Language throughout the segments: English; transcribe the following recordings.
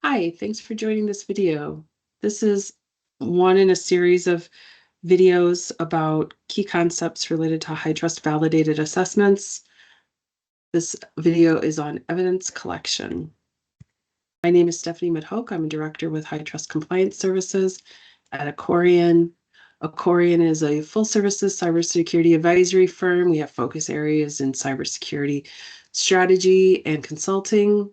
Hi, thanks for joining this video. This is one in a series of videos about key concepts related to HITRUST validated assessments. This video is on evidence collection. My name is Stephanie Madhok. I'm a director with HITRUST Compliance Services at Accorian. Accorian is a full services cybersecurity advisory firm. We have focus areas in cybersecurity strategy and consulting,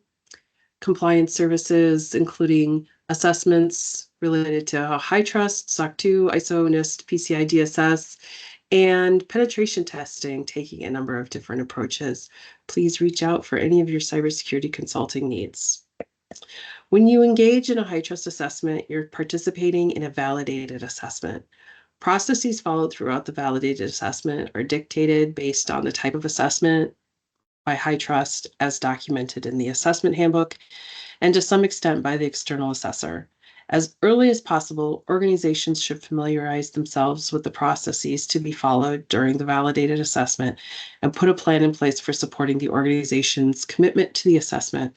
compliance services, including assessments related to HITRUST, SOC 2, ISO, NIST, PCI DSS, and penetration testing, taking a number of different approaches. Please reach out for any of your cybersecurity consulting needs. When you engage in a HITRUST assessment, you're participating in a validated assessment. Processes followed throughout the validated assessment are dictated based on the type of assessment by HITRUST as documented in the assessment handbook, and to some extent by the external assessor. As early as possible, organizations should familiarize themselves with the processes to be followed during the validated assessment and put a plan in place for supporting the organization's commitment to the assessment.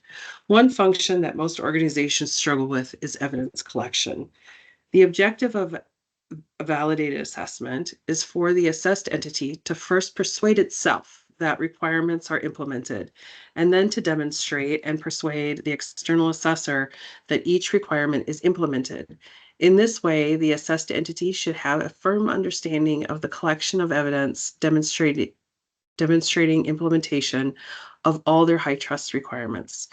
One function that most organizations struggle with is evidence collection. The objective of a validated assessment is for the assessed entity to first persuade itself that requirements are implemented, and then to demonstrate and persuade the external assessor that each requirement is implemented. In this way, the assessed entity should have a firm understanding of the collection of evidence demonstrating implementation of all their HITRUST requirements.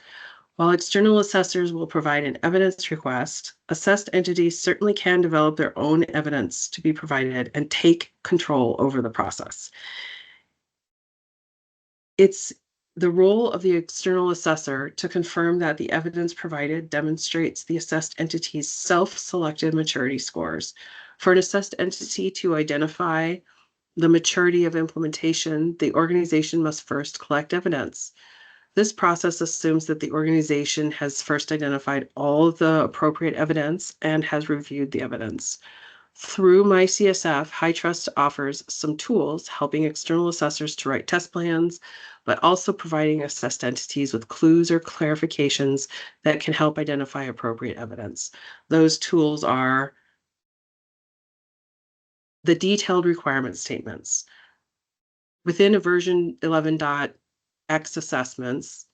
While external assessors will provide an evidence request, assessed entities certainly can develop their own evidence to be provided and take control over the process. It's the role of the external assessor to confirm that the evidence provided demonstrates the assessed entity's self-selected maturity scores. For an assessed entity to identify the maturity of implementation, the organization must first collect evidence. This process assumes that the organization has first identified all of the appropriate evidence and has reviewed the evidence. Through MyCSF, HITRUST offers some tools helping external assessors to write test plans, but also providing assessed entities with clues or clarifications that can help identify appropriate evidence. Those tools are the detailed requirement statements. Within a version 11.x assessments,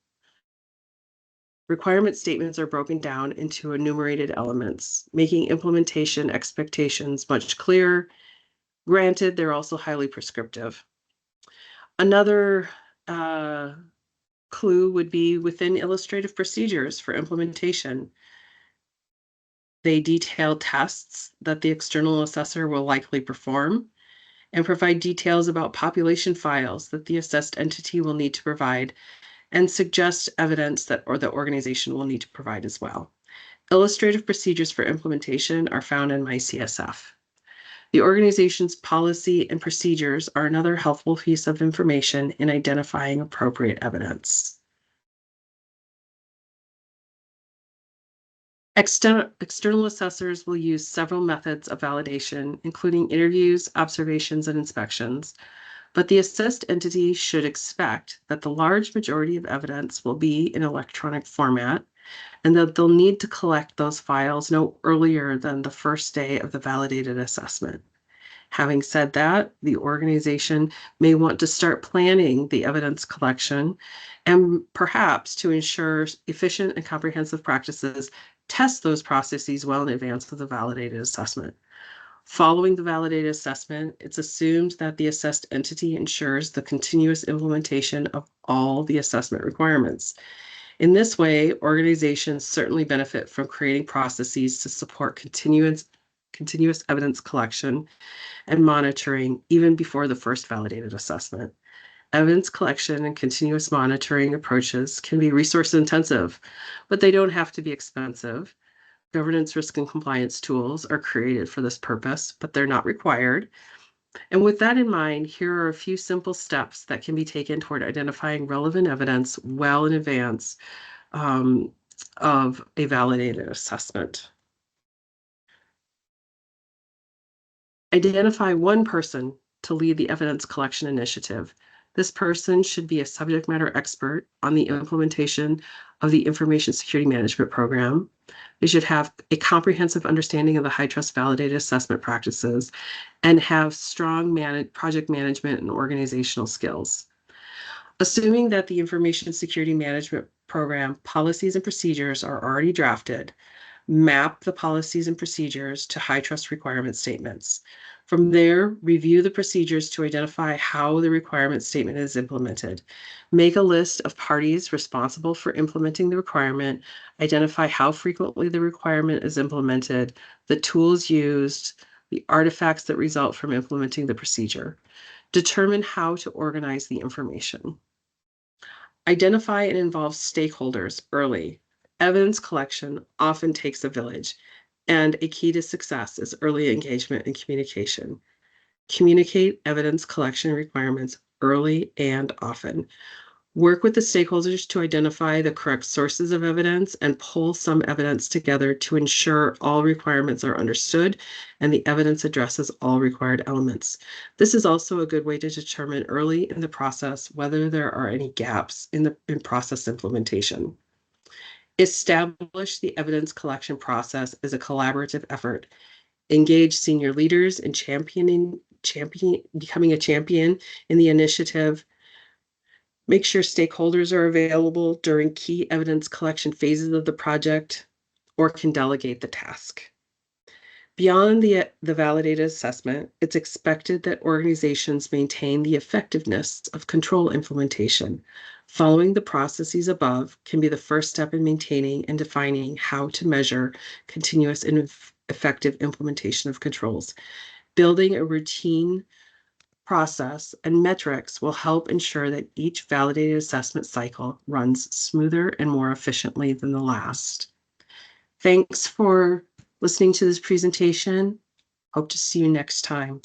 requirement statements are broken down into enumerated elements, making implementation expectations much clearer. Granted, they're also highly prescriptive. Another clue would be within illustrative procedures for implementation. They detail tests that the external assessor will likely perform and provide details about population files that the assessed entity will need to provide, and suggest evidence that the organization will need to provide as well. Illustrative procedures for implementation are found in MyCSF. The organization's policy and procedures are another helpful piece of information in identifying appropriate evidence. External assessors will use several methods of validation, including interviews, observations, and inspections. But the assessed entity should expect that the large majority of evidence will be in electronic format, and that they'll need to collect those files no earlier than the first day of the validated assessment. Having said that, the organization may want to start planning the evidence collection, and perhaps to ensure efficient and comprehensive practices, test those processes well in advance of the validated assessment. Following the validated assessment, it's assumed that the assessed entity ensures the continuous implementation of all the assessment requirements. In this way, organizations certainly benefit from creating processes to support continuous evidence collection and monitoring even before the first validated assessment. Evidence collection and continuous monitoring approaches can be resource intensive, but they don't have to be expensive. Governance, risk, and compliance tools are created for this purpose, but they're not required. And with that in mind, here are a few simple steps that can be taken toward identifying relevant evidence well in advance of a validated assessment. Identify one person to lead the evidence collection initiative. This person should be a subject matter expert on the implementation of the Information Security Management Program. They should have a comprehensive understanding of the HITRUST validated assessment practices and have strong project management and organizational skills. Assuming that the Information Security Management Program policies and procedures are already drafted, map the policies and procedures to HITRUST requirement statements. From there, review the procedures to identify how the requirement statement is implemented. Make a list of parties responsible for implementing the requirement, identify how frequently the requirement is implemented, the tools used, the artifacts that result from implementing the procedure. Determine how to organize the information. Identify and involve stakeholders early. Evidence collection often takes a village, and a key to success is early engagement and communication. Communicate evidence collection requirements early and often. Work with the stakeholders to identify the correct sources of evidence and pull some evidence together to ensure all requirements are understood and the evidence addresses all required elements. This is also a good way to determine early in the process whether there are any gaps in process implementation. Establish the evidence collection process as a collaborative effort. Engage senior leaders in becoming a champion in the initiative. Make sure stakeholders are available during key evidence collection phases of the project or can delegate the task. Beyond the validated assessment, it's expected that organizations maintain the effectiveness of control implementation. Following the processes above can be the first step in maintaining and defining how to measure continuous and effective implementation of controls. Building a routine process and metrics will help ensure that each validated assessment cycle runs smoother and more efficiently than the last. Thanks for listening to this presentation. Hope to see you next time.